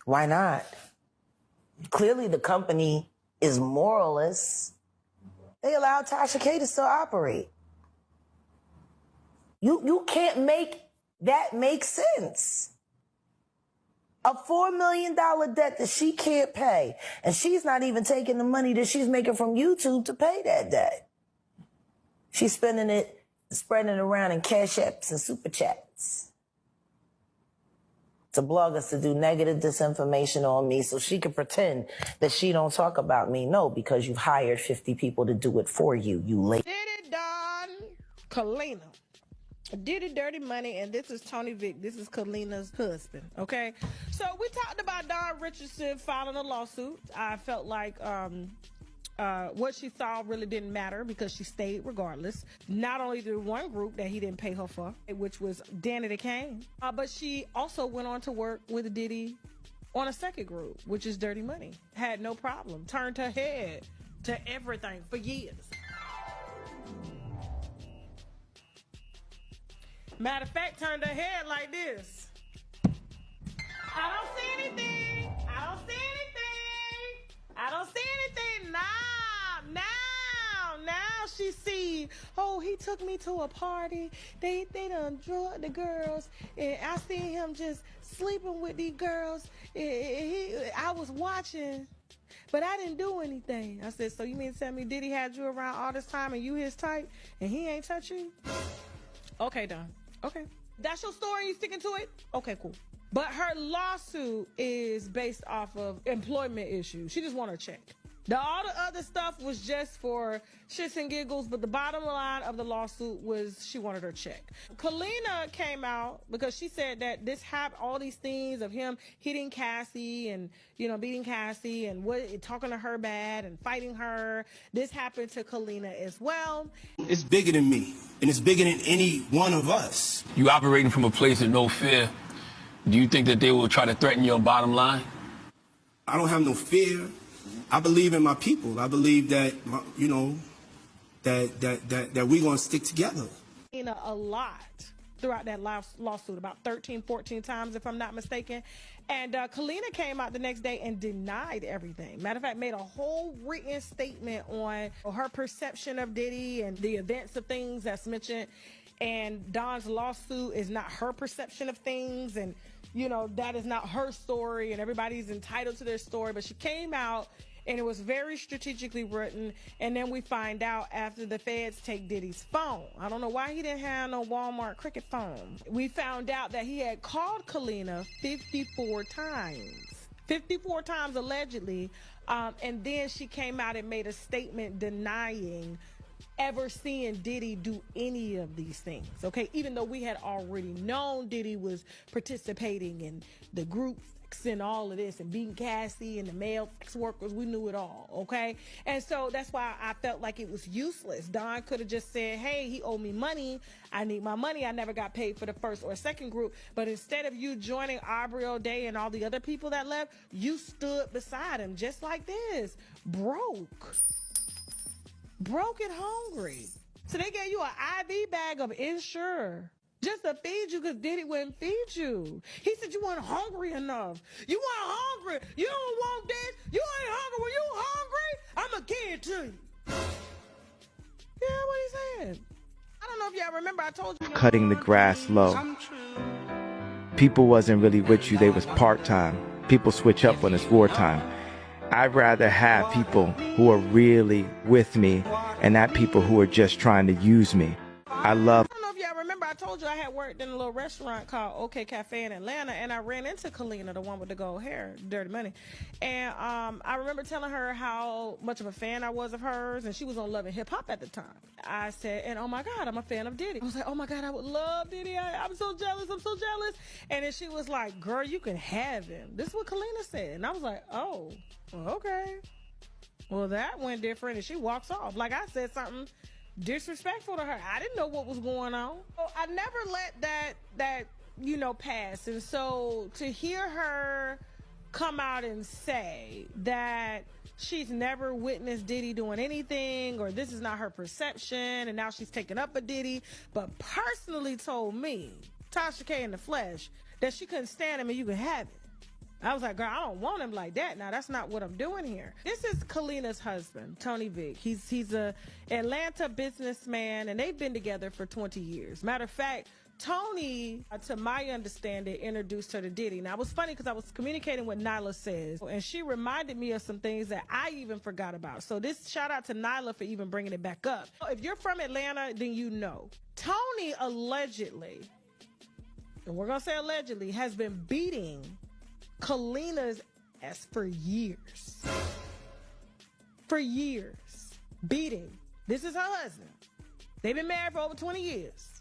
Why not? Clearly the company is moralist. They allow Tasha K to still operate. You can't make that make sense. A $4 million debt that she can't pay, and she's not even taking the money that she's making from YouTube to pay that debt. She's spending it, spreading it around in cash apps and super chats to bloggers to do negative disinformation on me so she can pretend that she don't talk about me. No, because you've hired 50 people to do it for you, you late. Diddy, Don, Kalenna. Diddy, Dirty Money, and this is Tony Vick. This is Kalenna's husband, okay? So we talked about Don Richardson filing a lawsuit. I felt like what she saw really didn't matter because she stayed regardless. Not only the one group that he didn't pay her for, which was Danny the Kane, but she also went on to work with Diddy on a second group, which is Dirty Money. Had no problem. Turned her head to everything for years. Matter of fact, turned her head like this. I don't see anything. I don't see anything. I don't see anything. Now she see, oh, he took me to a party. They done drugged the girls. And I seen him just sleeping with these girls. I was watching, but I didn't do anything. I said, so you mean to tell me Diddy had you around all this time and you his type and he ain't touch you? Okay, Don. Okay. That's your story? You sticking to it? Okay, cool. But her lawsuit is based off of employment issues. She just want her check. All the other stuff was just for shits and giggles, but the bottom line of the lawsuit was she wanted her check. Kalenna came out because she said that this happened, all these things of him hitting Cassie and, beating Cassie and talking to her bad and fighting her. This happened to Kalenna as well. It's bigger than me, and it's bigger than any one of us. You operating from a place of no fear. Do you think that they will try to threaten your bottom line? I don't have no fear. I believe in my people. I believe that, that we're going to stick together. A lot throughout that lawsuit, about 13, 14 times, if I'm not mistaken. And Kalenna came out the next day and denied everything. Matter of fact, made a whole written statement on her perception of Diddy and the events of things that's mentioned. And Don's lawsuit is not her perception of things. And, that is not her story. And everybody's entitled to their story. But she came out, and it was very strategically written. And then we find out after the feds take Diddy's phone. I don't know why he didn't have no Walmart Cricket phone. We found out that he had called Kalenna 54 times. 54 times allegedly. And then she came out and made a statement denying ever seeing Diddy do any of these things, okay? Even though we had already known Diddy was participating in the group and all of this and beating Cassie and the male sex workers, we knew it all, okay? And so that's why I felt like it was useless. Don could have just said, hey, he owed me money. I need my money. I never got paid for the first or second group. But instead of you joining Aubrey O'Day and all the other people that left, you stood beside him just like this, broke and hungry. So they gave you an IV bag of Ensure just to feed you because Diddy wouldn't feed you. He said you weren't hungry enough. You weren't hungry. You don't want this. You ain't hungry. When you hungry, I'm a kid to you. Yeah, what he said. I don't know if y'all remember, I told you. Cutting the grass low. People wasn't really with you. They was part-time. People switch up when it's wartime. I'd rather have people who are really with me and not people who are just trying to use me. I don't know if y'all remember, I told you I had worked in a little restaurant called OK Cafe in Atlanta, and I ran into Kalenna, the one with the gold hair, Dirty Money. And I remember telling her how much of a fan I was of hers, and she was on Love and Hip Hop at the time. I said, and oh my God, I'm a fan of Diddy. I was like, oh my God, I would love Diddy. I'm so jealous. I'm so jealous. And then she was like, girl, you can have him. This is what Kalenna said. And I was like, oh, okay. Well, that went different, and she walks off. Like I said something disrespectful to her. I didn't know what was going on. So I never let that pass. And so to hear her come out and say that she's never witnessed Diddy doing anything, or this is not her perception, and now she's taking up a Diddy, but personally told me, Tasha K in the flesh, that she couldn't stand him and you could have it. I was like, girl, I don't want him like that. Now, that's not what I'm doing here. This is Kalenna's husband, Tony Vick. He's a Atlanta businessman, and they've been together for 20 years. Matter of fact, Tony, to my understanding, introduced her to Diddy. Now, it was funny because I was communicating with Nyla Says, and she reminded me of some things that I even forgot about. So this shout out to Nyla for even bringing it back up. If you're from Atlanta, then you know. Tony allegedly, and we're going to say allegedly, has been beating Kalenna's ass for years. For years. Beating. This is her husband. They've been married for over 20 years.